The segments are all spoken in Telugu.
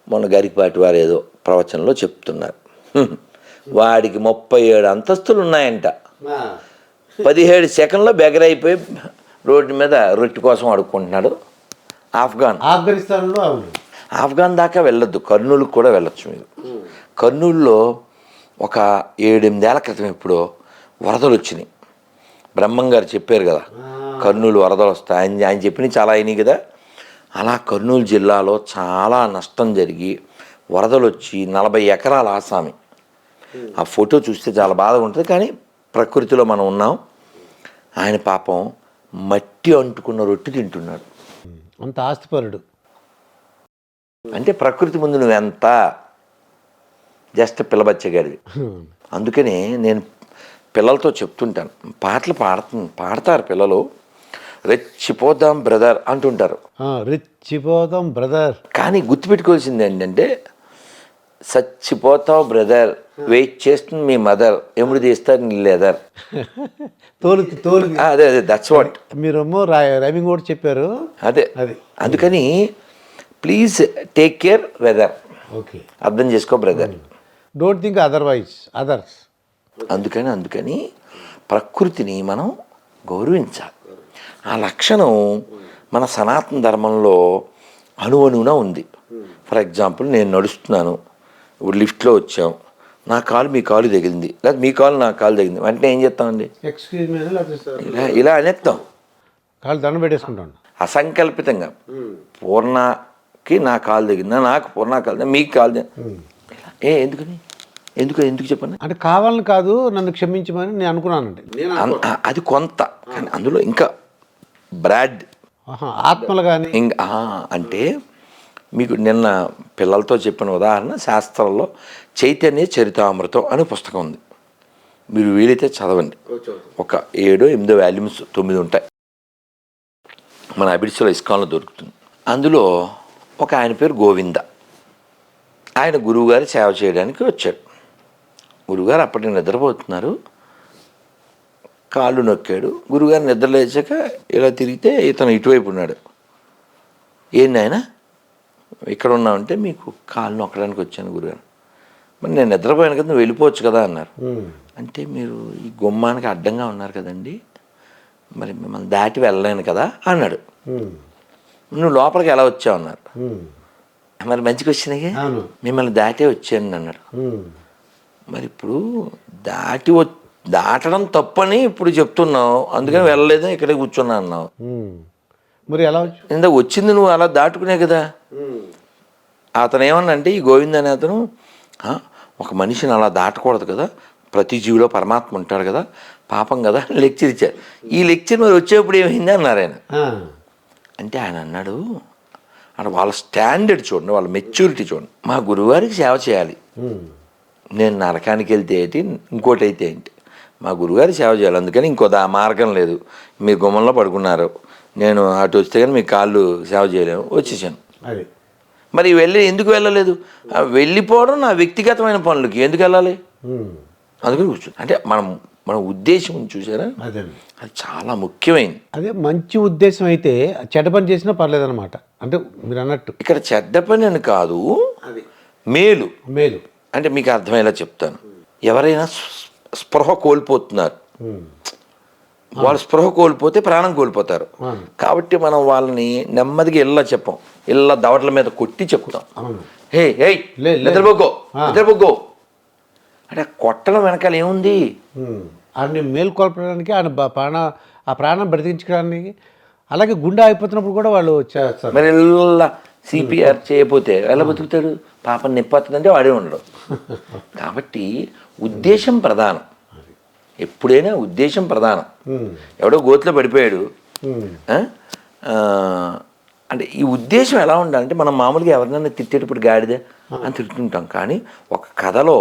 మొన్న గరికపాటి వారు ఏదో ప్రవచనంలో చెప్తున్నారు. వాడికి 37 అంతస్తులు ఉన్నాయంట. 17 సెకండ్లో బెగరైపోయి రోడ్డు మీద రొట్టె కోసం అడుక్కుంటున్నాడు. ఆఫ్ఘనిస్తాన్లో. ఆఫ్ఘాన్ దాకా వెళ్ళొద్దు, కర్నూలుకు కూడా వెళ్ళొచ్చు మీరు. కర్నూలులో ఒక 7-8 ఏళ్ల క్రితం ఎప్పుడో వరదలు వచ్చినాయి. బ్రహ్మం గారు చెప్పారు కదా, కర్నూలు వరదలు వస్తాయి. ఆయన చెప్పినవి చాలా అయినాయి కదా. అలా కర్నూలు జిల్లాలో చాలా నష్టం జరిగి వరదలు వచ్చి 40 ఎకరాల ఆసామి. ఆ ఫోటో చూస్తే చాలా బాధగా ఉంటుంది, కానీ ప్రకృతిలో మనం ఉన్నాం. ఆయన పాపం మట్టి అంటుకున్న రొట్టె తింటున్నాడు. అంత ఆస్తిపరుడు. అంటే ప్రకృతి ముందు నువ్వెంత జస్ట్ పిల్లబచ్చగాడివి. అందుకనే నేను పిల్లలతో చెప్తుంటాను, పాటలు పాడతారు పిల్లలు. రెచ్చిపోదాం బ్రదర్ అంటుంటారు. రెచ్చిపోదాం బ్రదర్. కానీ గుర్తుపెట్టుకోవాల్సింది ఏంటంటే, చచ్చిపోతావు బ్రదర్, వెయిట్ చేస్తుంది మీ మదర్, ఎముడు తీస్తారు నీ లెదర్. తోలు అదే దట్స్ వాట్ మీరేమో రైమింగ్ కూడా చెప్పారు. అదే అందుకని please take care weather. Okay, అర్థం చేసుకో బ్రదర్. Don't think others. అందుకని ప్రకృతిని మనం గౌరవించాలి. ఆ లక్షణం మన సనాతన ధర్మంలో అణువణువున ఉంది. ఫర్ ఎగ్జాంపుల్, నేను నడుస్తున్నాను, ఇప్పుడు లిఫ్ట్లో వచ్చాం, నా కాలు మీ కాలు తగిలింది, లేదా మీ కాలు నా కాలు తగిలింది, వెంటనే ఏం చేస్తామండి? ఇలా అనేస్తాం, కాలు దండం పెట్టేసుకుంటాం అసంకల్పితంగా. పూర్ణకి నా కాలు తగిలిందా, నాకు పూర్ణ కాలు, మీకు కాలు ఎందుకని ఎందుకు చెప్పండి. అంటే కావాలని కాదు, నన్ను క్షమించమని నేను అనుకున్నానండి. అది కొంత, కానీ అందులో ఇంకా బ్రాడ్ ఆత్మలు కానీ ఇంకా అంటే మీకు నిన్న పిల్లలతో చెప్పిన ఉదాహరణ, శాస్త్రంలో చైతన్య చరితామృతం అనే పుస్తకం ఉంది. మీరు వీలైతే చదవండి. ఒక 7-8 వాల్యూమ్స్ 9 ఉంటాయి. మన అబిడ్స్లో ఇస్కాన్లో దొరుకుతుంది. అందులో ఒక ఆయన పేరు గోవింద. ఆయన గురువుగారి సేవ చేయడానికి వచ్చాడు. గురువుగారు అప్పటికి నిద్రపోతున్నారు. కాళ్ళు నొక్కాడు. గురువుగారు నిద్ర లేచాక ఇలా తిరిగితే ఇతను ఇటువైపు ఉన్నాడు. ఏంటి ఆయన ఇక్కడ ఉన్నామంటే, మీకు కాళ్ళు నొక్కడానికి వచ్చాను గురుగారు. మరి నేను నిద్రపోయాను కదా, నువ్వు వెళ్ళిపోవచ్చు కదా అన్నారు. అంటే మీరు ఈ గుమ్మానికి అడ్డంగా ఉన్నారు కదండి, మరి మిమ్మల్ని దాటి వెళ్ళలేను కదా అన్నాడు. నువ్వు లోపలికి ఎలా వచ్చావు అన్నారు. మరి మంచిగా వచ్చినాయి, మిమ్మల్ని దాటే వచ్చాను అన్నాడు. మరి ఇప్పుడు దాటడం తప్పని ఇప్పుడు చెప్తున్నావు, అందుకని వెళ్ళలేదు, ఇక్కడే కూర్చున్నా అన్నావు. మరి ఎలా ఇందా వచ్చింది నువ్వు అలా దాటుకునే కదా. అతను ఏమన్నా అంటే, ఈ గోవింద్ అనే అతను, ఒక మనిషిని అలా దాటకూడదు కదా, ప్రతి జీవిలో పరమాత్మ ఉంటాడు కదా, పాపం కదా లెక్చర్ ఇచ్చారు. ఈ లెక్చర్ మరి వచ్చేప్పుడు ఏమైంది అన్నారు ఆయన. అంటే ఆయన అన్నాడు, అక్కడ వాళ్ళ స్టాండర్డ్ చూడండి, వాళ్ళ మెచ్యూరిటీ చూడండి. మా గురువుగారికి సేవ చేయాలి, నేను నరకానికి వెళ్తే ఏంటి, ఇంకోటి అయితే ఏంటి, మా గురువుగారి సేవ చేయాలి, అందుకని ఇంకో మార్గం లేదు. మీరు గుమ్మంలో పడుకున్నారు, నేను అటు వస్తే కానీ మీ కాళ్ళు సేవ చేయలేము, వచ్చేసాను. మరి ఎందుకు వెళ్ళలేదు? వెళ్ళిపోవడం నా వ్యక్తిగతమైన పనులకి, ఎందుకు వెళ్ళాలి? అందుకని కూర్చొని. అంటే మన ఉద్దేశం చూసారా, అది చాలా ముఖ్యమైనది. అదే మంచి ఉద్దేశం అయితే చెడ్డ పని చేసినా పర్లేదన్నమాట. అంటే మీరు అన్నట్టు ఇక్కడ చెడ్డ పని అని కాదు, మేలు. అంటే మీకు అర్థమయ్యేలా చెప్తాను. ఎవరైనా స్పృహ కోల్పోతున్నారు, వాళ్ళు స్పృహ కోల్పోతే ప్రాణం కోల్పోతారు. కాబట్టి మనం వాళ్ళని నెమ్మదిగా చెప్పం, దవడల మీద కొట్టి చెప్తాం, హే నిద్రపోకో అంటే కొట్టడం వెనకాల ఏముంది? ఆయన మేల్కొల్పడానికి, ఆయన ప్రాణం బ్రతికించడానికి. అలాగే గుండె అయిపోతున్నప్పుడు కూడా వాళ్ళు చేస్తారు. మరి సిపిఆర్ చేయకపోతే ఎలా బతుకుతాడు? పాపం నిప్పతుందంటే వాడే ఉండడు. కాబట్టి ఉద్దేశం ప్రధానం, ఎప్పుడైనా ఉద్దేశం ప్రధానం. ఎవడో గోతిలో పడిపోయాడు అంటే ఈ ఉద్దేశం ఎలా ఉండాలంటే, మనం మామూలుగా ఎవరినైనా తిట్టేటప్పుడు గాడిద అని తిట్టుకుంటాం, కానీ ఒక కథలో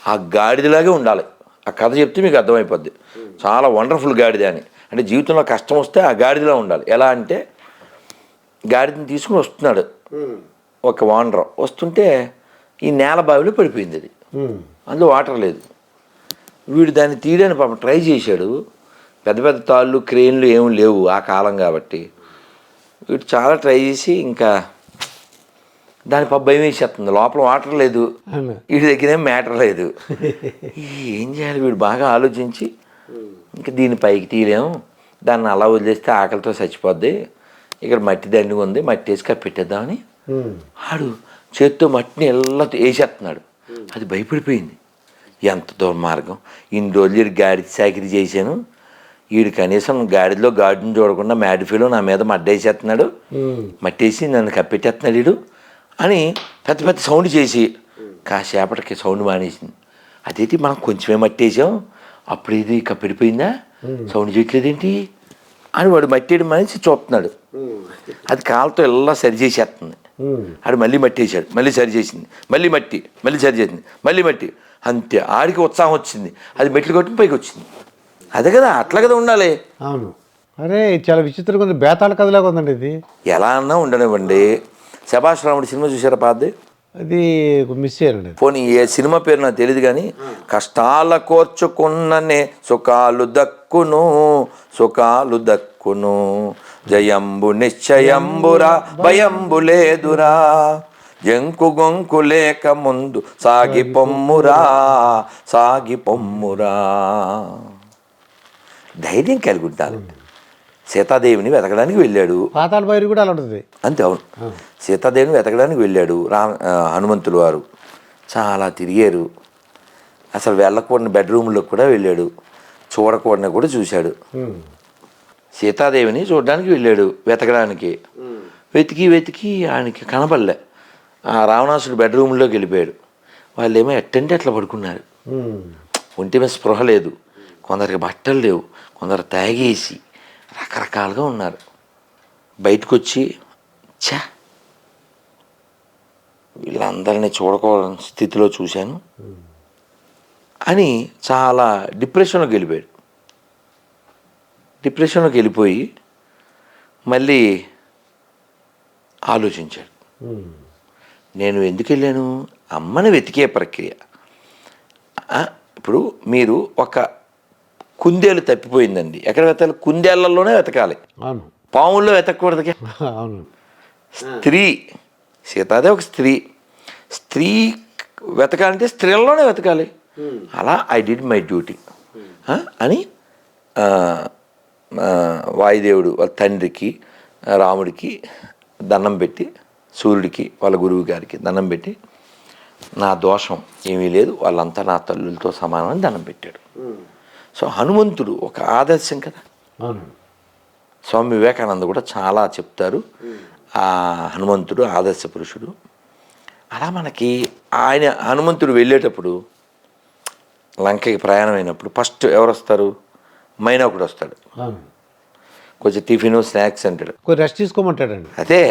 ఆ గాడిదలాగే ఉండాలి. ఆ కథ చెప్తే మీకు అర్థమైపోద్ది, చాలా వండర్ఫుల్ గాడిద అని. అంటే జీవితంలో కష్టం వస్తే ఆ గాడిదలా ఉండాలి. ఎలా అంటే, గాడిదని తీసుకుని వస్తున్నాడు ఒక వానర్, వస్తుంటే ఈ నేల బావిలో పడిపోయింది. అది అందులో వాటర్ లేదు. వీడు దాన్ని తీయడానికి పాపం ట్రై చేశాడు. పెద్ద పెద్ద తాళ్ళు, క్రేన్లు ఏమి లేవు ఆ కాలం కాబట్టి. వీడు చాలా ట్రై చేసి ఇంకా దాని భయం వేసేస్తుంది, లోపల వాటర్ లేదు, అవును. వీడి దగ్గర ఏం మ్యాటర్ లేదు. ఏం చేయాలి వీడు బాగా ఆలోచించి, ఇంకా దీన్ని పైకి తీయలేము, దాన్ని అలా వదిలేస్తే ఆకలితో చచ్చిపోద్ది, ఇక్కడ మట్టి దండిగా ఉంది, మట్టి వేసి కప్పెట్టేద్దామని ఆడు చేత్తో మట్టిని ఎలా వేసేస్తున్నాడు. అది భయపడిపోయింది. ఎంత దుర్మార్గం, ఇన్ని రోజులు వీడు గాడి చాకిరీ చేశాను, వీడు కనీసం గాడిలో గాడిని చూడకుండా మ్యాడిఫీలో నా మీద మడ్డేసేస్తున్నాడు, మట్టేసి నన్ను కప్పెట్టేస్తున్నాడు వీడు అని పెద్ద పెద్ద సౌండ్ చేసి కాసేపటికి సౌండ్ మానేసింది. అదేంటి మనం కొంచెమే మట్టేసాం, అప్పుడు ఇది కప్పెడిపోయిందా, సౌండ్ చేయట్లేదేంటి అని వాడు మట్టేయడం మనిషి చూస్తున్నాడు. అది కాలుతో ఎలా సరి చేసేస్తుంది. ఆడు మళ్ళీ మట్టి వేసాడు, మళ్ళీ సరి చేసింది, మళ్ళీ మట్టి, మళ్ళీ సరి చేసింది, మళ్ళీ మట్టి, అంతే. ఆడికి ఉత్సాహం వచ్చింది, అది మెట్లు కొట్టి పైకి వచ్చింది. అదే కదా, అట్లా కదా ఉండాలి. అవును. అరే చాలా విచిత్రంగా ఉంది, బేతాళ కథలాగా ఉందండి ఇది. ఎలా అన్నా ఉండనివ్వండి. శభాష్ రాముడి సినిమా చూసారా పాతది? అది మిస్ అయ్యానండి. పోనీ ఏ సినిమా పేరు నాకు తెలియదు కానీ, కష్టాల కోర్చుకున్ననే సుఖాలు దక్కును, సుఖాలు దక్కును, జయంబు నిశ్చయంబురా భయంబు లేదురా, జంకు గొంకు లేక ముందు సాగి పొమ్మురా, సాగి పొమ్మురా. ధైర్యం కలిగి ఉండాలి. సీతాదేవిని వెతకడానికి వెళ్ళాడు, పాతాళ భైరవి కూడా అలా ఉంటుంది. అంతే. అవును, సీతాదేవిని వెతకడానికి వెళ్ళాడు హనుమంతులు వారు. చాలా తిరిగారు, అసలు వెళ్ళకూడని బెడ్రూమ్లోకి కూడా వెళ్ళాడు, చూడకూడని కూడా చూశాడు. సీతాదేవిని చూడడానికి వెళ్ళాడు వెతకడానికి, వెతికి వెతికి ఆయనకి కనపడలే. ఆ రావణాసుడు బెడ్రూమ్లోకి వెళ్ళిపోయాడు. వాళ్ళు ఏమో ఎట్టంటే అట్లా పడుకున్నారు, ఒంటి మీద స్పృహ లేదు, కొందరికి బట్టలు లేవు, కొందరు తాగేసి రకరకాలుగా ఉన్నారు. బయటకు వచ్చి ఛా వీళ్ళందరినీ చూడకూడని స్థితిలో చూశాను అని చాలా డిప్రెషన్లోకి వెళ్ళిపోయాడు. డిప్రెషన్లోకి వెళ్ళిపోయి మళ్ళీ ఆలోచించాడు, నేను ఎందుకు వెళ్ళాను, అమ్మని వెతికే ప్రక్రియ. ఇప్పుడు మీరు ఒక కుందేలు తప్పిపోయిందండి, ఎక్కడ వెతకాలి, కుందేళ్లలోనే వెతకాలి, అవును, పాముల్లో వెతకూడదుగా. అవును. స్త్రీ, సీతాదేవి ఒక స్త్రీ, స్త్రీ వెతకాలంటే స్త్రీలలోనే వెతకాలి. అలా ఐ డిడ్ మై డ్యూటీ అని వాయుదేవుడు వాళ్ళ తండ్రికి రాముడికి దండం పెట్టి, సూర్యుడికి వాళ్ళ గురువు గారికి దండం పెట్టి, నా దోషం ఏమీ లేదు, వాళ్ళంతా నా తల్లులతో సమానమని దండం పెట్టాడు. సో హనుమంతుడు ఒక ఆదర్శం కదా. స్వామి వివేకానంద కూడా చాలా చెప్తారు, ఆ హనుమంతుడు ఆదర్శ పురుషుడు. అలా మనకి ఆయన హనుమంతుడు వెళ్ళేటప్పుడు లంకకి ప్రయాణం అయినప్పుడు ఫస్ట్ ఎవరు వస్తారు, మైనాకుడు వస్తాడు, కొంచెం టిఫిన్ స్నాక్స్ అంటాడు, కొద్దిగా రెస్ట్ తీసుకోమంటాడండి. అదే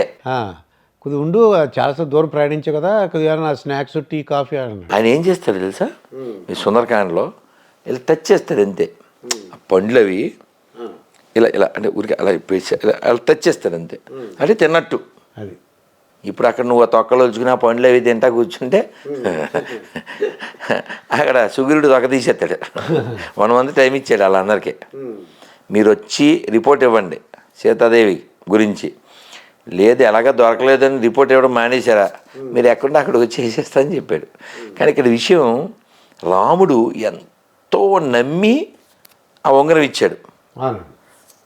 కొద్దిగా ఉండు, చాలాసేపు దూరం ప్రయాణించే కదా, కొద్దిగా స్నాక్స్ టీ కాఫీ అన్నాడు. ఆయన ఏం చేస్తాడు తెలుసా, ఈ సుందరకాండలో ఇలా టచ్ చేస్తాడు అంతే, ఆ పండ్లు అవి ఇలా ఇలా అంటే ఊరికి అలా అలా టచ్ చేస్తాడు అంతే, అంటే తిన్నట్టు. అది ఇప్పుడు అక్కడ నువ్వు ఆ తొక్కలు వచ్చుకుని ఆ పండ్లు అవి తింటా కూర్చుంటే అక్కడ సుగ్రీవుడు తొక్క తీసేస్తాడు. 1 మంత్ టైం ఇచ్చాడు వాళ్ళందరికీ, మీరు వచ్చి రిపోర్ట్ ఇవ్వండి సీతాదేవి గురించి. లేదు ఎలాగ దొరకలేదని రిపోర్ట్ ఇవ్వడం మానేశారా, మీరు ఎక్కడుంటే అక్కడికి వచ్చి వేసేస్తా అని చెప్పాడు. కానీ ఇక్కడ విషయం, రాముడు ఎంతో నమ్మి ఆ ఉంగరం ఇచ్చాడు.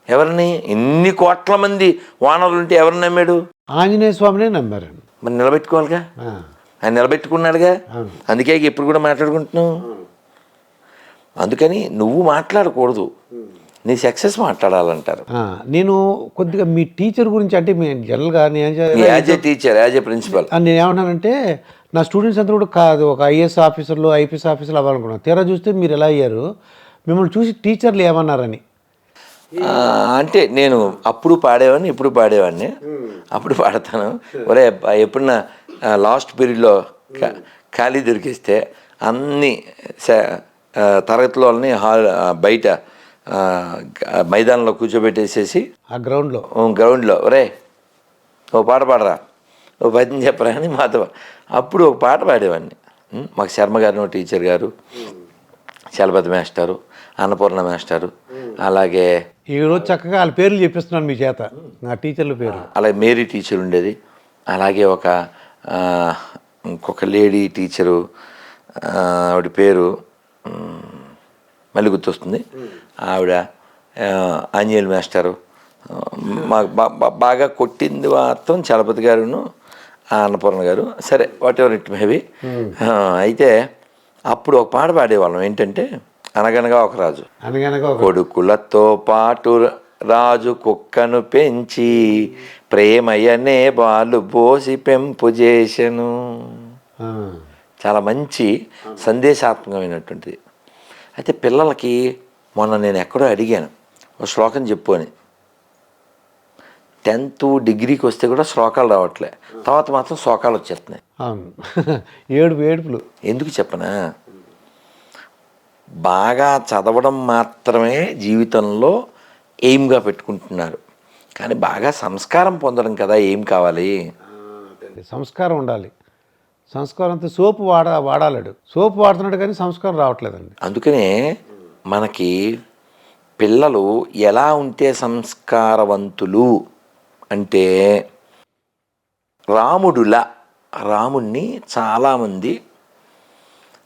ఎవరిని, ఇన్ని కోట్ల మంది వానరులుంటే ఎవరిని నమ్మాడు, ఆంజనేయ స్వామినే నమ్మారు. మరి నిలబెట్టుకోవాలిగా, ఆయన నిలబెట్టుకున్నాడుగా, అందుకే ఇప్పుడు కూడా మాట్లాడుకుంటున్నావు. అందుకని నువ్వు మాట్లాడకూడదు, నీ సక్సెస్ మాట్లాడాలంటారు. నేను కొద్దిగా మీ టీచర్ గురించి, అంటే మీ జనరల్గా as a teacher, as a principal నేను ఏమన్నానంటే, నా స్టూడెంట్స్ అంతా కూడా కాదు ఒక ఐఏఎస్ ఆఫీసర్లు ఐపీఎస్ ఆఫీసర్లు అవ్వాలనుకున్నాను. తీరా చూస్తే మీరు ఎలా అయ్యారు, మిమ్మల్ని చూసి టీచర్లు ఏమన్నారని. అంటే నేను అప్పుడు పాడేవాడిని, ఇప్పుడు పాడేవాడిని. అప్పుడు పాడతాను, ఒరే ఎప్పుడన్నా లాస్ట్ పీరియడ్లో ఖాళీ దొరికిస్తే అన్ని తరగతిలోని హాల్ బయట మైదానంలో కూర్చోబెట్టేసేసి ఆ గ్రౌండ్లో ఒరే ఓ పాట పాడరా, ఓ పద్యం చెప్పరా అని మాతో అప్పుడు ఒక పాట పాడేవాడిని. మాకు శర్మ గారు టీచర్ గారు, చలపతి మాస్టారు, అన్నపూర్ణ మాస్టారు, అలాగే ఈరోజు చక్కగా వాళ్ళ పేర్లు చెప్పిస్తున్నాను మీ చేత, నా టీచర్ల పేరు. అలాగే మేరీ టీచర్ ఉండేది, అలాగే ఒక ఆ, ఇంకొక లేడీ టీచరు, ఆవిడ పేరు మళ్ళీ గుర్తొస్తుంది. ఆవిడ ఆంజనేయులు మాస్టరు, మాకు బాగా కొట్టింది మాత్రం చలపతి గారును అన్నపూర్ణ గారు. సరే, వాట్ ఎవర్ ఇట్ మేబీ. అయితే అప్పుడు ఒక పాట పాడేవాళ్ళం, ఏంటంటే అనగనగా ఒక రాజు, అనగనగా కొడుకులతో పాటు రాజు కుక్కను పెంచి ప్రేమయ్యనే బాలు పోసి పెంపు చేసెను. చాలా మంచి సందేశాత్మకమైనటువంటిది. అయితే పిల్లలకి మొన్న నేను ఎక్కడో అడిగాను, ఒక శ్లోకం చెప్పు అని. 10th డిగ్రీకి వస్తే కూడా శ్లోకాలు రావట్లే, తర్వాత మాత్రం శ్లోకాలు వచ్చేస్తున్నాయి. ఏడుపులు. ఎందుకు చెప్పనా, బాగా చదవడం మాత్రమే జీవితంలో ఎయిమ్గా పెట్టుకుంటున్నారు, కానీ బాగా సంస్కారం పొందడం కదా ఏం కావాలి. సంస్కారం ఉండాలి. సంస్కారంతో సోపు వాడాలడు, సోపు వాడుతున్నాడు కానీ సంస్కారం రావట్లేదండి. అందుకనే మనకి పిల్లలు ఎలా ఉంటే సంస్కారవంతులు అంటే, రాముణ్ణి చాలామంది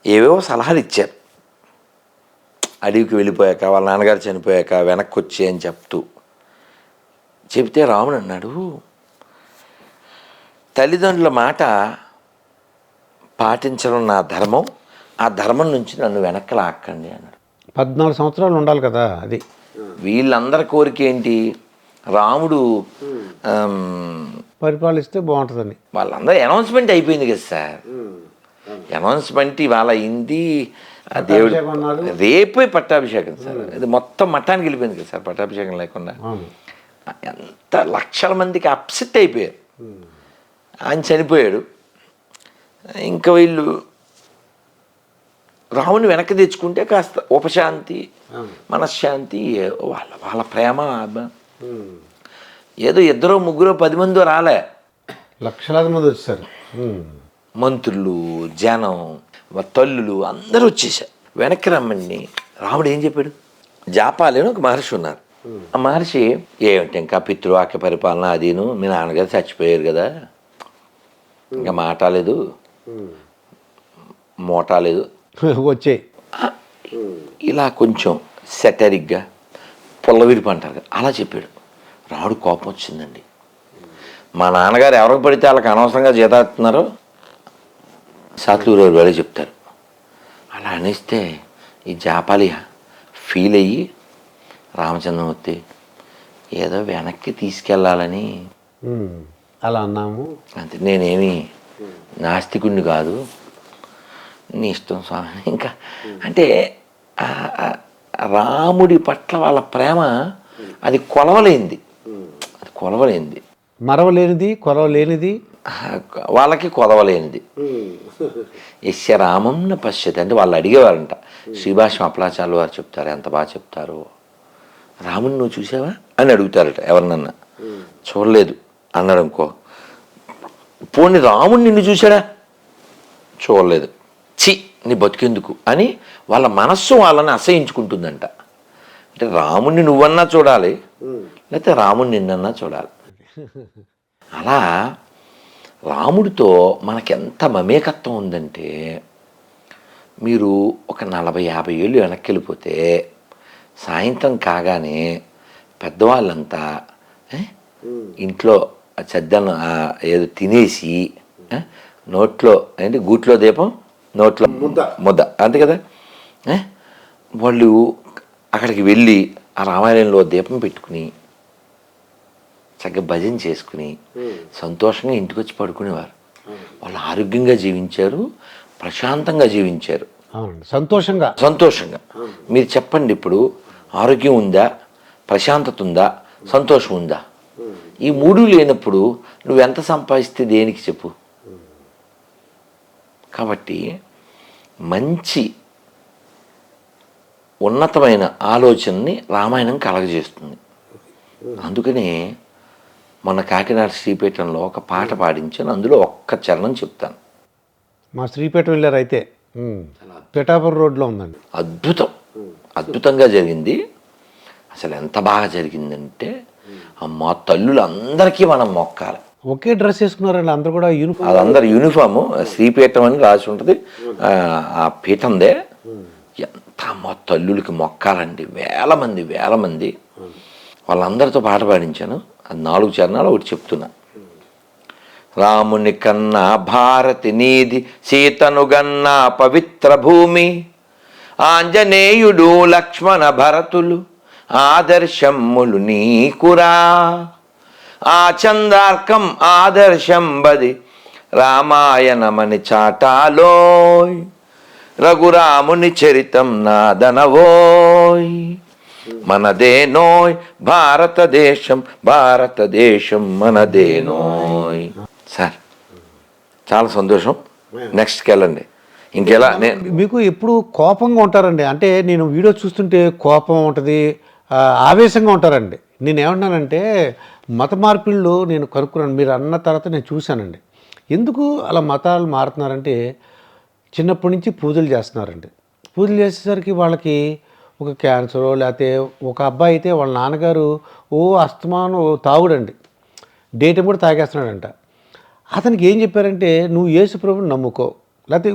ఏవేవో సలహాలు ఇచ్చారు. అడవికి వెళ్ళిపోయాక, వాళ్ళ నాన్నగారు చనిపోయాక వెనక్కి వచ్చి అని చెప్తే రాముడు అన్నాడు, తల్లిదండ్రుల మాట పాటించడం నా ధర్మం, ఆ ధర్మం నుంచి నన్ను వెనక్కి లాక్కండి అన్నాడు. 14 సంవత్సరాలు ఉండాలి కదా అది. వీళ్ళందరి కోరిక ఏంటి, రాముడు పరిపాలిస్తే బాగుంటుందని. వాళ్ళందరూ అనౌన్స్మెంట్ అయిపోయింది కదా సార్, అనౌన్స్మెంట్ ఇవాళ అయింది. దేవుడు రేపే పట్టాభిషేకం సార్, ఇది మొత్తం మఠానికి వెళ్ళిపోయింది కదా సార్ పట్టాభిషేకం లేకుండా. ఎంత లక్షల మందికి అప్సెట్ అయిపోయారు. ఆయన చనిపోయాడు, ఇంకా వీళ్ళు రాముని వెనక్కి తెచ్చుకుంటే కాస్త ఉపశాంతి, మనశ్శాంతి, వాళ్ళ ప్రేమ. ఏదో 2 3 10 మందో రాలే, లక్షలాది మంది వచ్చారు. మంత్రులు, జనం, తల్లులు అందరూ వచ్చేసారు. వెనక్కి రమ్మని రాముడు ఏం చెప్పాడు, జాపాలేను ఒక మహర్షి ఉన్నారు. ఆ మహర్షి ఏమిటి ఇంకా పితృవాక్య పరిపాలన అదీను, మీ నాన్నగారు చచ్చిపోయారు కదా, ఇంకా మాటాలేదు మోటాలేదు వచ్చే, ఇలా కొంచెం సెటరిక్గా పొల్లవిరిపి అంటారు కదా, అలా చెప్పాడు. రాముడు కోపం వచ్చిందండి. మా నాన్నగారు ఎవరికి పడితే వాళ్ళకి అనవసరంగా జీతాస్తున్నారు, సాత్లూరు వేళ చెప్తారు. అలా అనేస్తే ఈ జాపాలి ఫీల్ అయ్యి, రామచంద్రమూర్తి ఏదో వెనక్కి తీసుకెళ్ళాలని అలా అన్నాము అంతే, నేనేమి నాస్తికుణ్ణి కాదు, నీ ఇష్టం స్వామి. ఇంకా అంటే రాముడి పట్ల వాళ్ళ ప్రేమ అది కొలవలేంది, మరవలేనిది, కొలవలేనిది, వాళ్ళకి కొలవలేనిది. యస్య రామం న పశ్యతి అంటే వాళ్ళు అడిగేవారంట. శ్రీభాష్యం అప్పలాచార్యులు వారు చెప్తారు, ఎంత బాగా చెప్తారో. రాముని నువ్వు చూసావా అని అడుగుతారట ఎవరినన్నా. చూడలేదు అన్నాడు అనుకో, పోనీ రాముడు నిన్ను చూశాడా, చూడలేదు, చి నీ బతికెందుకు అని వాళ్ళ మనస్సు వాళ్ళని అసహించుకుంటుందంట. అంటే రాముణ్ణి నువ్వన్నా చూడాలి, లేకపోతే రాముడు నిన్నన్నా చూడాలి. అలా రాముడితో మనకెంత మమేకత్వం ఉందంటే, మీరు ఒక 40-50 ఏళ్ళు వెనక్కి వెళ్ళిపోతే సాయంత్రం కాగానే పెద్దవాళ్ళంతా ఇంట్లో చెద్దను ఏదో తినేసి నోట్లో ఏంటి గూట్లో దీపం నోట్లో ముద్ద అంతే కదా, వాళ్ళు అక్కడికి వెళ్ళి ఆ రామాలయంలో దీపం పెట్టుకుని చక్కగా భజన చేసుకుని సంతోషంగా ఇంటికి వచ్చి పడుకునేవారు. వాళ్ళు ఆరోగ్యంగా జీవించారు, ప్రశాంతంగా జీవించారు, సంతోషంగా. మీరు చెప్పండి, ఇప్పుడు ఆరోగ్యం ఉందా, ప్రశాంతత ఉందా, సంతోషం ఉందా? ఈ 3 లేనప్పుడు నువ్వెంత సంపాదిస్తే దేనికి చెప్పు. కాబట్టి మంచి ఉన్నతమైన ఆలోచనని రామాయణం కలగజేస్తుంది. అందుకనే మన కాకినాడ శ్రీపీఠంలో ఒక పాట పాడించాను, అందులో ఒక్క చరణం చెప్తాను. మా శ్రీపీఠం వెళ్ళారు అయితే, పిఠాపురం రోడ్లో ఉందండి. అద్భుతంగా జరిగింది. అసలు ఎంత బాగా జరిగిందంటే, అమ్మ తల్లులందరికీ మనం మొక్కాలి. ఒకే డ్రెస్ వేసుకున్నారండి అందరు కూడా యూనిఫామ్. అది అందరు యూనిఫాము శ్రీపీఠం అని రాసి ఉంటుంది. ఆ పీఠందే ఎంత తల్లులకి మొక్కాలండి, వేల మంది. వాళ్ళందరితో పాట పాడించాను. అది 4 చరణాలు ఒకటి చెప్తున్నా. రాముని కన్నా భారతి నీది, సీతను గన్నా పవిత్ర భూమి, ఆంజనేయుడు లక్ష్మణ భరతులు ఆదర్శమ్ములు నీకురా, ఆ చందార్కం ఆదర్శం బది రామాయణమని చాటాలోయ్, రఘురాముని చరితం నాదనవోయ్, మనదేనోయ్ భారతదేశం మనదేనోయ్. సార్ చాలా సంతోషం. నెక్స్ట్కి వెళ్ళండి. ఇంకెలా మీకు ఎప్పుడు కోపంగా ఉంటారండి? అంటే నేను వీడియో చూస్తుంటే కోపం ఉంటుంది, ఆవేశంగా ఉంటారండి. నేను ఏమన్నానంటే మత మార్పిళ్ళు నేను కనుక్కున్నాను. మీరు అన్న తర్వాత నేను చూశానండి. ఎందుకు అలా మతాలు మారుతున్నారంటే చిన్నప్పటి నుంచి పూజలు చేస్తున్నారండి. పూజలు చేసేసరికి వాళ్ళకి ఒక క్యాన్సరో లేకపోతే ఒక అబ్బాయి అయితే వాళ్ళ నాన్నగారు అస్తమానం తాగుడండి, డేట్ కూడా తాగేస్తున్నాడంట. అతనికి ఏం చెప్పారంటే నువ్వు యేసు ప్రభువుని నమ్ముకో, లేకపోతే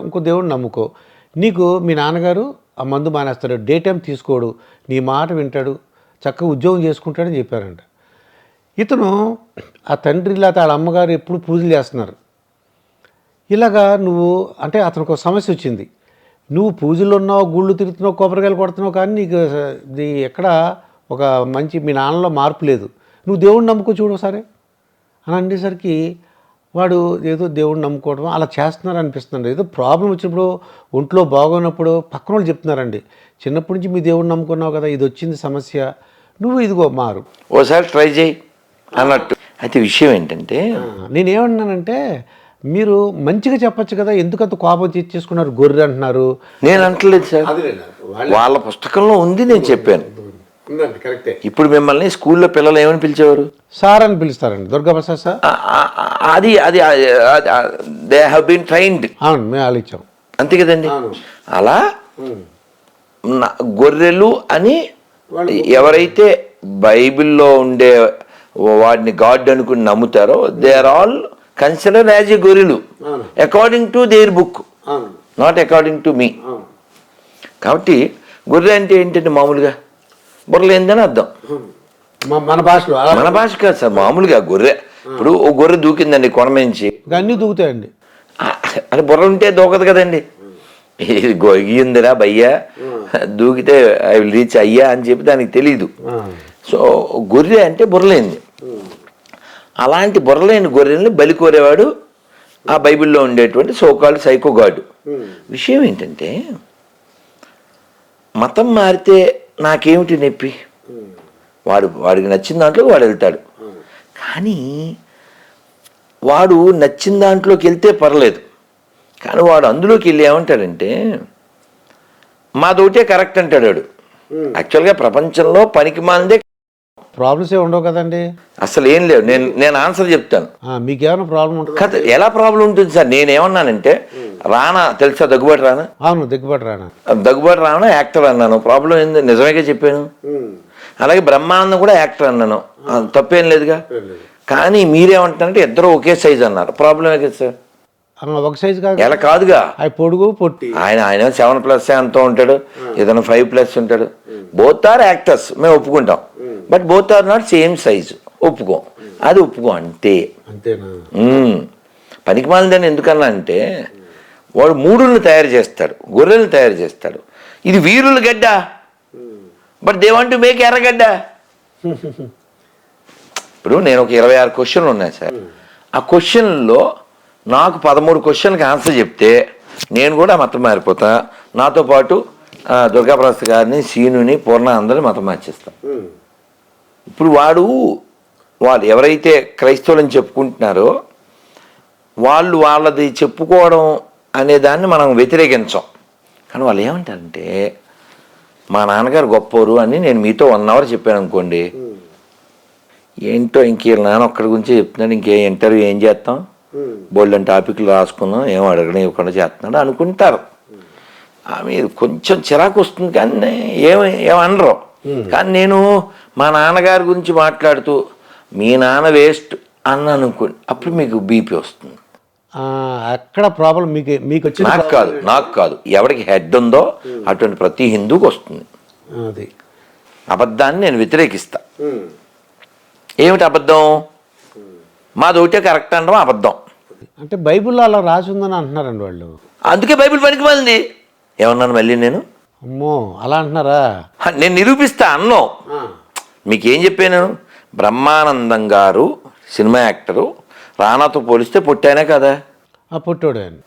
ఇంకో దేవుడిని నమ్ముకో, నీకు మీ నాన్నగారు ఆ మందు మానేస్తాడు, డే టైం తీసుకోడు, నీ మాట వింటాడు, చక్కగా ఉద్యోగం చేసుకుంటాడని చెప్పారంట. ఇతను ఆ తండ్రి లేకపోతే వాళ్ళ అమ్మగారు ఎప్పుడు పూజలు చేస్తున్నారు. ఇలాగా నువ్వు అంటే అతనికి ఒక సమస్య వచ్చింది. నువ్వు పూజలు ఉన్నావు, గుళ్ళు తిరుగుతున్నావు, కొబ్బరికాయలు కొడుతున్నావు, కానీ నీకు ఇది ఎక్కడ ఒక మంచి మీ నాన్నలో మార్పు లేదు. నువ్వు దేవుడిని నమ్ముకో చూడు సరే అని అనేసరికి వాడు ఏదో దేవుడిని నమ్ముకోవడం అలా చేస్తున్నారు అనిపిస్తుంది. ఏదో ప్రాబ్లం వచ్చినప్పుడు ఒంట్లో బాగోనప్పుడు పక్కన వాళ్ళు చెప్తున్నారండి, చిన్నప్పటి నుంచి మీ దేవుడిని నమ్ముకున్నావు కదా, ఇది వచ్చింది సమస్య, నువ్వు ఇదిగో మారు, ఓసారి ట్రై చేయి అన్నట్టు. అయితే విషయం ఏంటంటే నేనేమన్నానంటే మీరు మంచిగా చెప్పచ్చు కదా, ఎందుకంత కోపం తెచ్చేసుకున్నారు, గొర్రె అంటున్నారు. నేను అంటలేదు సార్, వాళ్ళ పుస్తకంలో ఉంది, నేను చెప్పాను. ఇప్పుడు మిమ్మల్ని స్కూల్లో పిల్లలు ఏమని పిలిచేవారు? సార్ అని పిలుస్తారండి, దుర్గాప్రసాద్ సార్. అది అది దే హ్యావ్ బీన్ ట్రైన్డ్. అవును, మేము ఆలోచించాం అంతే కదండి. అలా గొర్రెలు అని ఎవరైతే బైబిల్లో ఉండే వాడిని గాడ్ అనుకుని నమ్ముతారో they are all considered as a గొర్రెలు according to their book, not according to me. కాబట్టి గొర్రె అంటే ఏంటంటే మామూలుగా బుర్రలేందని అర్థం. మన భాషలో మన భాష కాదు సార్, మామూలుగా గొర్రె. ఇప్పుడు ఓ గొర్రె దూకిందండి కొండ నుంచి, అన్నీ దూకుతాయండి. అది బుర్ర ఉంటే దూకదు కదండి. ఇది గొయ్యిందిరా భయ్యా, దూకితే ఐ విల్ రీచ్ అయ్యా అని చెప్పి దానికి తెలీదు. సో గొర్రె అంటే బుర్రలేంది. అలాంటి బుర్రలేని గొర్రెల్ని బలి కోరేవాడు ఆ బైబిల్లో ఉండేటువంటి సోకాల్డ్ సైకో గాడ్. విషయం ఏంటంటే మతం మారితే నాకేమిటి నొప్పి, వాడికి నచ్చిన దాంట్లో వాడు వెళ్తాడు. కానీ వాడు నచ్చిన దాంట్లోకి వెళ్తే పర్లేదు, కానీ వాడు అందులోకి వెళ్ళి ఏమంటాడంటే మాదోటే కరెక్ట్ అంటాడు వాడు. యాక్చువల్గా ప్రపంచంలో పనికి మాందే ప్రాబ్లమ్స్ ఏ ఉండవు కదండి, అసలు ఏం లేవు. నేను ఆన్సర్ చెప్తాను. మీకేమైనా ప్రాబ్లం ఉంటుంది కదా? ఎలా ప్రాబ్లం ఉంటుంది సార్? నేనేమన్నానంటే రానా తెలుసా, దగ్గుబాటి రానా? అవును, దగ్గుబాటి రానా యాక్టర్ అన్నాను, ప్రాబ్లం ఏంది? నిజమేగా చెప్పాను. అలాగే బ్రహ్మానందం కూడా యాక్టర్ అన్నాను, తప్పేం లేదుగా. కానీ మీరేమంటారంటే ఇద్దరు ఒకే సైజ్ అన్నారు, ప్రాబ్లమే కదా సార్. ఒక సైజ్ కాదు, ఎలా కాదుగా, పొడుగు పొట్టి. ఆయన 7+ ఎంతో ఉంటాడు, ఏదైనా 5+ ఉంటాడు. బోత్ ఆర్ యాక్టర్స్, మేము ఒప్పుకుంటాం. But both are not same size, ఒప్పుకోం. అది ఒప్పుకో అంతే. పనికి మాలిందని ఎందుకన్నా అంటే వాడు మూడులను తయారు చేస్తాడు, గొర్రెలను తయారు చేస్తాడు. ఇది వీరుల గడ్డ, but they want to make ఎర్రగడ్డ. ఇప్పుడు నేను ఒక 26 క్వశ్చన్లు ఉన్నాయి సార్. ఆ క్వశ్చన్లో నాకు 13 క్వశ్చన్కి ఆన్సర్ చెప్తే నేను కూడా మతం మారిపోతా. నాతో పాటు దుర్గాప్రసాద్ గారిని, సీనుని, పూర్ణ అందరిని మతం మార్చేస్తాం. ఇప్పుడు వాళ్ళు ఎవరైతే క్రైస్తవులని చెప్పుకుంటున్నారో వాళ్ళది చెప్పుకోవడం అనే దాన్ని మనం వ్యతిరేకించాం. కానీ వాళ్ళు ఏమంటారంటే మా నాన్నగారు గొప్పవారు అని నేను మీతో 1 అవర్ చెప్పాను అనుకోండి, ఏంటో ఇంక నాన్న ఒక్కడి గురించి చెప్తున్నాడు, ఇంకే ఇంటర్వ్యూ ఏం చేస్తాం, బోల్డెన్ టాపిక్లు రాసుకుందాం, ఏం అడగడం ఇవ్వకుండా చేస్తున్నాడు అనుకుంటారు. మీరు కొంచెం చిరాకు వస్తుంది, కానీ ఏమనరు. కానీ నేను మా నాన్నగారి గురించి మాట్లాడుతూ మీ నాన్న వేస్ట్ అన్నాను అనుకోండి, అప్పుడు మీకు బీపీ వస్తుంది. అక్కడ ప్రాబ్లం మీకు వచ్చిన నాకు కాదు ఎవరికి హెడ్ ఉందో అటువంటి ప్రతి హిందూకి వస్తుంది. అది అబద్ధాన్ని నేను వ్యతిరేకిస్తా. ఏమిటి అబద్ధం? మాది ఒకటే కరెక్ట్ అనడం అబద్ధం. అంటే బైబిల్లో అలా రాసి ఉందని అంటున్నారండి వాళ్ళు. అందుకే బైబిల్ పనికి మాలింది. ఏమన్నాను మళ్ళీ నేను? అమ్మో అలా అంటున్నారా? నేను నిరూపిస్తా అన్నాం. మీకేం చెప్పాను? బ్రహ్మానందం గారు సినిమా యాక్టరు, రానాతో పోలిస్తే పొట్టానే కదా.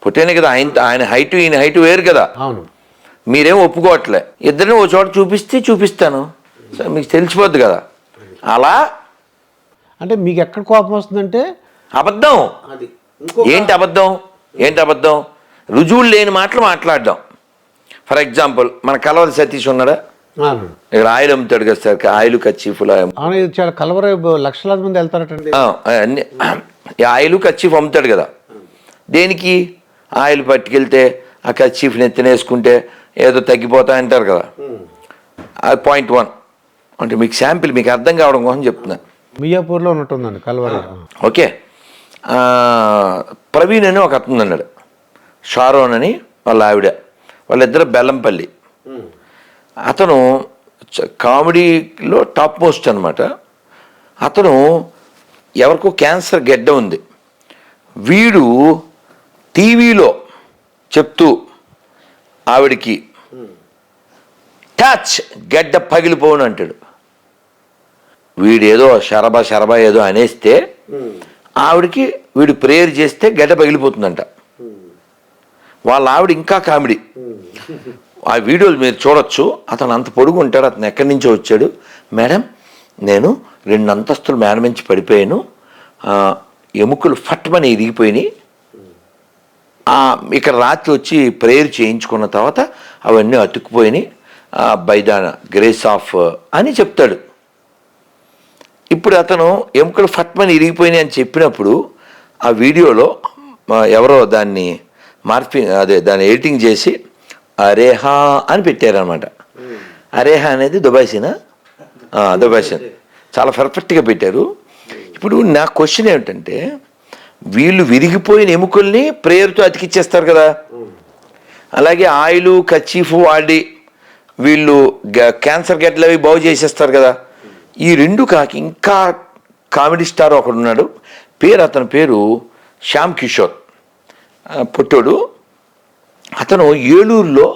పొట్టానే కదా. ఆయన హైట్ ఈయన హైట్ వేరు కదా. అవును. మీరేం ఒప్పుకోవట్లే. ఇద్దరిని ఓ చోట చూపిస్తాను, మీకు తెలిసిపోద్ది కదా. అలా అంటే మీకు ఎక్కడ కోపం వస్తుందంటే అబద్ధం. ఏంటి అబద్ధం? రుజువులు లేని మాటలు మాట్లాడడం. ఫర్ ఎగ్జాంపుల్ మన కలవరి సతీష్ ఉన్నాడా? ఇక్కడ ఆయిల్ అమ్ముతాడు కదా సార్, ఆయిల్ కచ్చీఫ్లు చాలా కలవర లక్షలాది మంది వెళ్తారటండి. అన్ని ఆయిల్ కచ్చీఫ్ అమ్ముతాడు కదా. దేనికి? ఆయిల్ పట్టుకెళ్తే ఆ కచ్చీఫ్ని ఎత్తినేసుకుంటే ఏదో తగ్గిపోతాయంటారు కదా. అది పాయింట్ 1. అంటే మీకు శాంపిల్ మీకు అర్థం కావడం కోసం చెప్తున్నాను. మియాపూర్లో ఉన్నట్టుందండి కలవర. ఓకే. ప్రవీణ్ అని ఒక అతను అన్నాడు, షారోన్ అని వాళ్ళ ఆవిడ, వాళ్ళిద్దరు బెల్లంపల్లి. అతను కామెడీలో టాప్ మోస్ట్ అనమాట. అతను ఎవరికో క్యాన్సర్ గెడ్డ ఉంది. వీడు టీవీలో చెప్తూ ఆవిడికి టచ్ గెడ్డ పగిలిపోను అంటాడు. వీడేదో శరబా ఏదో అనేస్తే ఆవిడికి వీడు ప్రేయర్ చేస్తే గెడ్డ పగిలిపోతుందంట. వాళ్ళ ఆవిడ ఇంకా కామెడీ. ఆ వీడియోలు మీరు చూడొచ్చు. అతను అంత పొడుగు ఉంటాడు. అతను ఎక్కడి నుంచో వచ్చాడు. మేడం నేను 2 అంతస్తులు మేడ నుంచి పడిపోయాను, ఎముకలు ఫట్మని ఇరిగిపోయినాయి, ఇక్కడ రాత్రి వచ్చి ప్రేయర్ చేయించుకున్న తర్వాత అవన్నీ అతుక్కుపోయినాయి, బై ద గ్రేస్ ఆఫ్ అని చెప్తాడు. ఇప్పుడు అతను ఎముకలు ఫట్మని ఇరిగిపోయినాయి అని చెప్పినప్పుడు ఆ వీడియోలో ఎవరో దాన్ని దాన్ని ఎడిటింగ్ చేసి అరేహా అని పెట్టారనమాట. అరేహా అనేది దుబాయ్సీనా? దుబాయ్సీన్ చాలా పర్ఫెక్ట్గా పెట్టారు. ఇప్పుడు నా క్వశ్చన్ ఏమిటంటే, వీళ్ళు విరిగిపోయిన ఎముకల్ని ప్రేయర్తో అతికిచ్చేస్తారు కదా. అలాగే ఆయిల్ కచ్చీఫ్ వాడి వీళ్ళు క్యాన్సర్ గడ్డలు అవి బాగు చేసేస్తారు కదా. ఈ 2 కాకి ఇంకా కామెడీ స్టార్ ఒకడు ఉన్నాడు. అతని పేరు శ్యామ్ కిషోర్, పొట్టోడు. అతను ఏలూరులో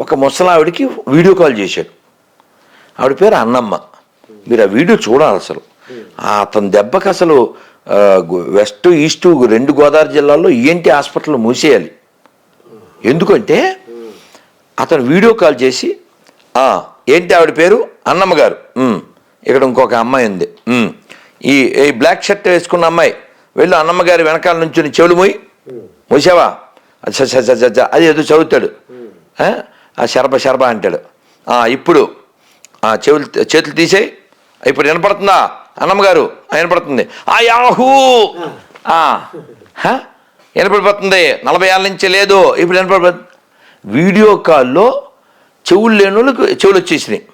ఒక ముసలావిడికి వీడియో కాల్ చేశాడు. ఆవిడ పేరు అన్నమ్మ. మీరు ఆ వీడియో చూడాలి. అసలు అతని దెబ్బకి అసలు వెస్ట్ ఈస్ట్ 2 గోదావరి జిల్లాల్లో ఈఎన్టీ హాస్పిటల్ మూసేయాలి. ఎందుకంటే అతను వీడియో కాల్ చేసి, ఏంటి ఆవిడ పేరు? అన్నమ్మ గారు. ఇక్కడ ఇంకొక అమ్మాయి ఉంది, ఈ బ్లాక్ షర్ట్ వేసుకున్న అమ్మాయి, వెళ్ళు అన్నమ్మ గారి వెనకాల నుంచి చెవులు మూసావా? అది ఏదో చదువుతాడు, ఆ శరబ అంటాడు. ఇప్పుడు చేతులు తీసేయి, ఇప్పుడు వినపడుతుందా అన్నమ్మ గారు? వినపడుతుంది. యాహూ వినపడిపోతుంది, 40 ఏళ్ళ నుంచి లేదు, ఇప్పుడు వినపడిపోతుంది. వీడియో కాల్లో చెవులు లేని వాళ్ళకి చెవులు వచ్చేసినాయి.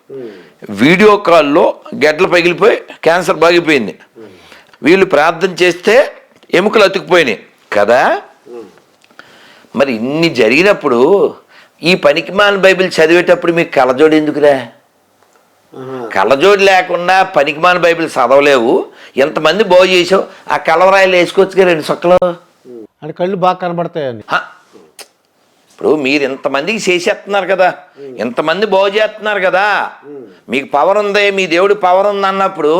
వీడియో కాల్లో గెడ్డలు పగిలిపోయి క్యాన్సర్ బాగిపోయింది. వీళ్ళు ప్రార్థన చేస్తే ఎముకలు అతుక్కుపోయినాయి కదా. మరి ఇన్ని జరిగినప్పుడు ఈ పనికిమాల బైబిల్ చదివేటప్పుడు మీకు కళ్ళజోడు ఎందుకురా? కళ్ళజోడు లేకుండా పనికిమాల బైబిల్ చదవలేవు. ఎంతమంది బాగు చేసావు, ఆ కలవరాయిలు వేసుకోవచ్చుగా 2 సొక్కలు. అంటే కళ్ళు బాగా కనబడతాయండి. ఇప్పుడు మీరు ఇంతమందికి చేసేస్తున్నారు కదా, ఇంతమంది బాగు చేస్తున్నారు కదా, మీకు పవర్ ఉంది, మీ దేవుడి పవర్ ఉంది అన్నప్పుడు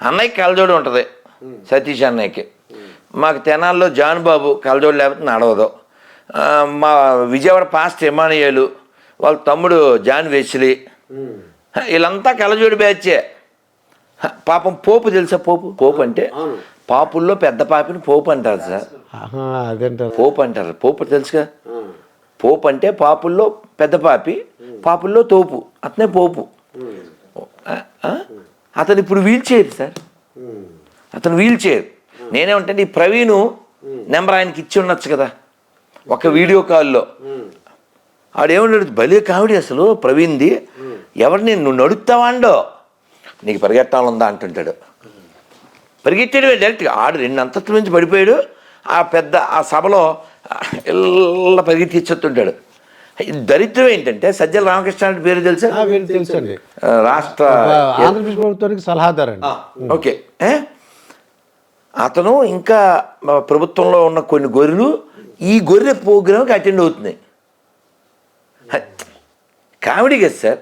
అన్నయ్యకి కళ్ళజోడు ఉంటుంది, సతీష్ అన్నయ్యకి. మాకు తెనాల్లో జాన్ బాబు కళ్ళజోడు లేకపోతే నడవదు. మా విజయవాడ పాస్ట్ ఎమానియేలు, వాళ్ళ తమ్ముడు జాన్ వెస్లీ, వీళ్ళంతా కళ్ళజోడు బ్యాచే. పాపం పోపు తెలుసా? పోపు అంటే పాపుల్లో పెద్ద పాపిని పోపు అంటారు సార్. పోపు అంటారు. పోపు తెలుసుగా? పోపు అంటే పాపుల్లో పెద్ద పాపి, పాపుల్లో తోపు, అతనే పోపు. అతను ఇప్పుడు వీల్ చైర్ సార్, అతను వీల్ చైర్. నేనేమంటే ఈ ప్రవీణ్ నెంబర్ ఆయనకి ఇచ్చి ఉండొచ్చు కదా ఒక వీడియో కాల్లో. ఆడేమన్నాడు, భలే కామెడీ అసలు ప్రవీణ్ది. ఎవరిని నువ్వు నడుస్తావా అండో, నీకు పరిగెట్టాలందా అంటుంటాడు. పరిగెత్తాడు డైరెక్ట్గా. ఆడు 2 అంతస్తుల నుంచి పడిపోయాడు. ఆ సభలో ఇలా పరిగెత్తి ఇచ్చేస్తుంటాడు. దరిద్రం ఏంటంటే సజ్జల రామకృష్ణారెడ్డి పేరు తెలుసా? తెలుసండి. రాష్ట్ర ఆంధ్రప్రదేశ్ ప్రభుత్వానికి సలహాదారండి. ఓకే. అతను ఇంకా ప్రభుత్వంలో ఉన్న కొన్ని గొర్రెలు ఈ గొర్రె ప్రోగ్రామ్కి అటెండ్ అవుతున్నాయి. కామెడీ కదా సార్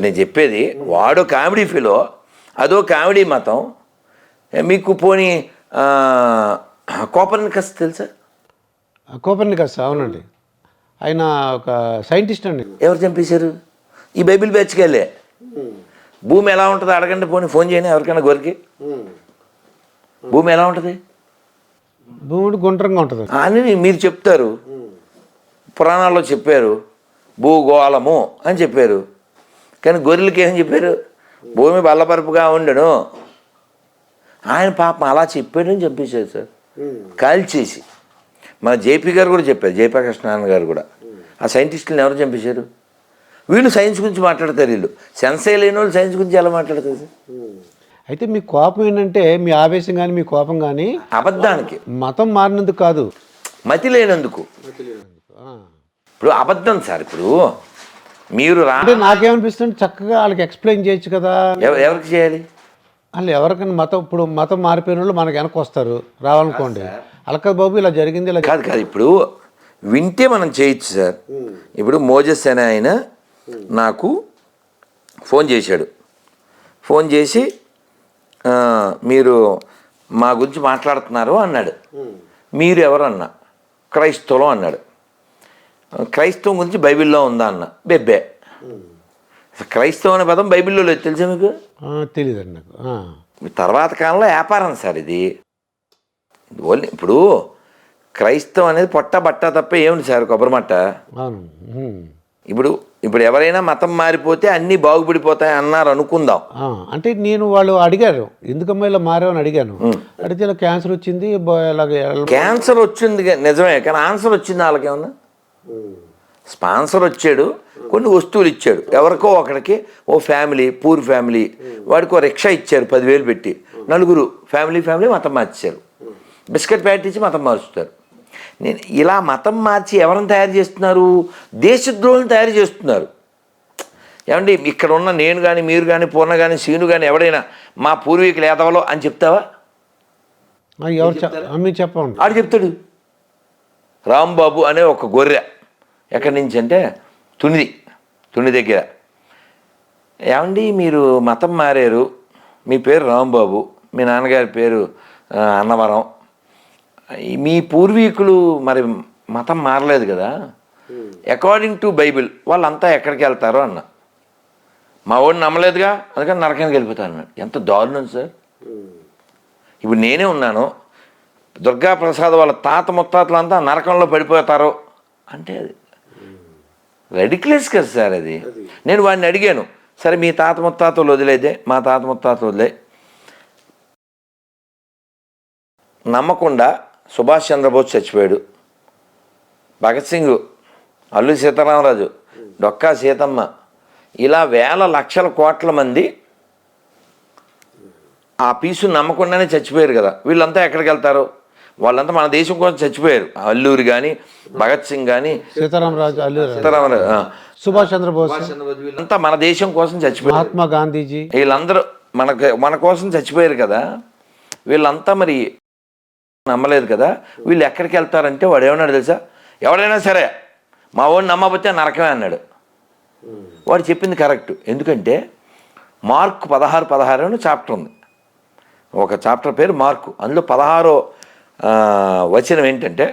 నేను చెప్పేది. వాడు కామెడీ ఫీలో, అదో కామెడీ మతం. మీకు పోనీ కోపర్నికస్ తెలుసా? కోపర్నికస్, అవునండి. ఆయన ఒక సైంటిస్ట్ అండి. ఎవరు చంపేశారు? ఈ బైబిల్ బ్యాచ్కి వెళ్ళే. భూమి ఎలా ఉంటుంది అడగండి, ఫోన్ చేయని ఎవరికైనా గొరికి. భూమి ఎలా ఉంటుంది? భూమి గుండ్రంగా ఉంటుంది అని మీరు చెప్తారు. పురాణాల్లో చెప్పారు భూగోళము అని చెప్పారు. కానీ గొర్రెలకి ఏం చెప్పారు? భూమి బల్లపరుపుగా ఉండను. ఆయన పాపం అలా చెప్పాడని చంపేశారు సార్, కాల్చేసి. మన జేపీ గారు కూడా చెప్పారు, జయప్రకాష్ గారు కూడా. ఆ సైంటిస్టులను ఎవరు చంపేశారు? వీళ్ళు సైన్స్ గురించి మాట్లాడతారు. వీళ్ళు సెన్సే లేని వాళ్ళు సైన్స్ గురించి ఎలా మాట్లాడతారు సార్? అయితే మీ కోపం ఏంటంటే మీ ఆవేశం కానీ మీ కోపం కానీ అబద్ధానికి, మతం మారినందుకు కాదు, మతి లేనందుకు. ఇప్పుడు అబద్ధం సార్. ఇప్పుడు మీరు అంటే నాకేమనిపిస్తుంది, చక్కగా వాళ్ళకి ఎక్స్ప్లెయిన్ చేయొచ్చు కదా. ఎవరికి చేయాలి? వాళ్ళు ఎవరికైనా ఇప్పుడు మతం మారిపోయిన వాళ్ళు మనకి వెనక్కి వస్తారు రావాలనుకోండి. అలక బాబు ఇలా జరిగింది, ఇలా కాదు. ఇప్పుడు వింటే మనం చేయొచ్చు సార్. ఇప్పుడు మోజెస్ అనే ఆయన నాకు ఫోన్ చేశాడు. ఫోన్ చేసి మీరు మా గురించి మాట్లాడుతున్నారు అన్నాడు. మీరు ఎవరన్నా? క్రైస్తవం అన్నాడు. క్రైస్తవం గురించి బైబిల్లో ఉందా అన్న. బెబ్బే. క్రైస్తవం అనే పదం బైబిల్లో లేదు, తెలుసా మీకు? తెలియదండి నాకు. తర్వాత కాలంలో వ్యాపారం సార్ ఇది. ఓన్లీ ఇప్పుడు క్రైస్తవం అనేది పొట్ట బట్ట తప్ప ఏమిటి సార్? కొబ్బరి మట్ట. ఇప్పుడు ఎవరైనా మతం మారిపోతే అన్నీ బాగుపడిపోతాయి అన్నారు అనుకుందాం. అంటే వాళ్ళు అడిగారు, ఎందుకమ్మా ఇలా మారావని అడిగాను. అడిగితే ఇలా క్యాన్సర్ వచ్చింది. క్యాన్సర్ వచ్చింది నిజమే, కానీ ఆన్సర్ వచ్చింది వాళ్ళకేమన్నా? స్పాన్సర్ వచ్చాడు, కొన్ని వస్తువులు ఇచ్చాడు ఎవరికో ఒకడికి. ఓ ఫ్యామిలీ, పూర్ ఫ్యామిలీ, వాడికి ఓ రిక్షా ఇచ్చారు 10,000 పెట్టి. నలుగురు ఫ్యామిలీ మతం మార్చారు. బిస్కెట్ ప్యాకెట్ ఇచ్చి మతం మార్చుతారు. నేను ఇలా మతం మార్చి ఎవరిని తయారు చేస్తున్నారు? దేశద్రోహులను తయారు చేస్తున్నారు. ఏమండి, ఇక్కడ ఉన్న నేను కానీ, మీరు కానీ, పూర్ణ కానీ, సీను కానీ ఎవడైనా మా పూర్వీకులు ఏదవలో అని చెప్తావా? మీరు చెప్పండి. ఆడు చెప్తాడు. రాంబాబు అనే ఒక గొర్రె ఎక్కడి నుంచి అంటే తుని దగ్గర. ఏమండి మీరు మతం మారారు, మీ పేరు రాంబాబు, మీ నాన్నగారి పేరు అన్నవరం, మీ పూర్వీకులు మరి మతం మారలేదు కదా, అకార్డింగ్ టు బైబిల్ వాళ్ళంతా ఎక్కడికి వెళ్తారో అన్న. మా వాడిని నమ్మలేదుగా, అందుకని నరకానికి వెళ్ళిపోతాను అన్నాడు. ఎంత దారుణం సార్. ఇప్పుడు నేనే ఉన్నాను, దుర్గాప్రసాద్ వాళ్ళ తాత ముత్తాతలంతా నరకంలో పడిపోతారు అంటే అది రెడిక్యులస్ కదా సార్. అది నేను వాడిని అడిగాను, సరే మీ తాత ముత్తాతలు వదిలేదే, మా తాత ముత్తాతలు వదిలే. నమ్మకుండా సుభాష్ చంద్రబోస్ చచ్చిపోయాడు, భగత్ సింగ్, అల్లు సీతారామరాజు, డొక్కా సీతమ్మ, ఇలా వేల లక్షల కోట్ల మంది ఆ పీసు నమ్మకుండానే చచ్చిపోయారు కదా. వీళ్ళంతా ఎక్కడికి వెళ్తారు? వాళ్ళంతా మన దేశం కోసం చచ్చిపోయారు. అల్లూరి కానీ, భగత్ సింగ్ కానీ, సీతారామరాజు, సుభాష్ చంద్రబోస్, అంతా మన దేశం కోసం చచ్చిపోయారు. మహాత్మా గాంధీజీ, వీళ్ళందరూ మన కోసం చచ్చిపోయారు కదా. వీళ్ళంతా మరి నమ్మలేదు కదా. వీళ్ళు ఎక్కడికి వెళ్తారంటే వాడు ఏమన్నాడు తెలుసా? ఎవడైనా సరే మా వాడిని నమ్మకపోతే నరకమే అన్నాడు. వాడు చెప్పింది కరెక్ట్. ఎందుకంటే మార్కు 16 అని చాప్టర్ ఉంది, ఒక చాప్టర్ పేరు మార్కు. అందులో 16వ వచనం ఏంటంటే,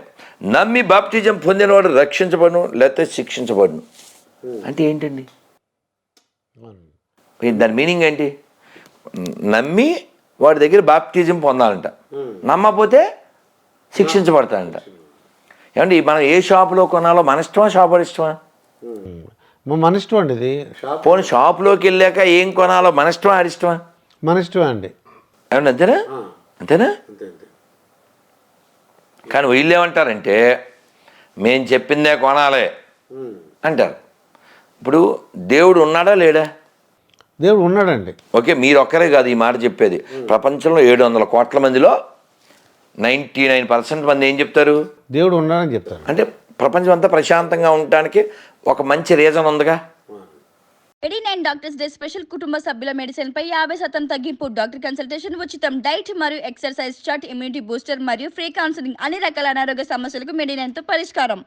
నమ్మి బాప్టిజం పొందినవాడు రక్షించబడును, లేకపోతే శిక్షించబడును. అంటే ఏంటండి దాని మీనింగ్ ఏంటి? నమ్మి వాడి దగ్గర బాప్టిజం పొందాలంట, నమ్మకపోతే శిక్షించబడతాడంట. ఏమండి మనం ఏ షాపులో కొనాలో మన ఇష్టమా, షాప్ వాడి ఇష్టమా? మన ఇష్టం అండి. ఇది పోనీ షాపులోకి వెళ్ళాక ఏం కొనాలో మన ఇష్టమా, ఆడిష్టమా? మన ఇష్టమా అండి. ఏమండి అంతేనా? కానీ వీళ్ళు ఏమంటారంటే మేము చెప్పిందే కొనాలి అంటారు. ఇప్పుడు దేవుడు ఉన్నాడా లేడా? దేవుడు ఉన్నాడండి. ఓకే, మీరు ఒక్కరే కాదు ఈ మాట చెప్పేది. ప్రపంచంలో 700 కోట్ల మందిలో 99% మంది ఏం చెప్తారు? దేవుడు ఉన్నాడని చెప్తారు. అంటే ప్రపంచం అంతా ప్రశాంతంగా ఉండటానికి ఒక మంచి రీజన్ ఉందిగా. 89 డాక్టర్స్ డే స్పెషల్ కుటుంబ సభ్యుల మెడిసిన్ పై 50% తగ్గింపు. డాక్టర్ కన్సల్టేషన్ ఉచితం. డైట్ మరియు ఎక్సర్సైజ్ చార్ట్, ఇమ్యూనిటీ బూస్టర్ మరియు ఫ్రీ కౌన్సిలింగ్. అన్ని రకాల అనారోగ్య సమస్యలకు మెడినైన్ తో పరిష్కారం.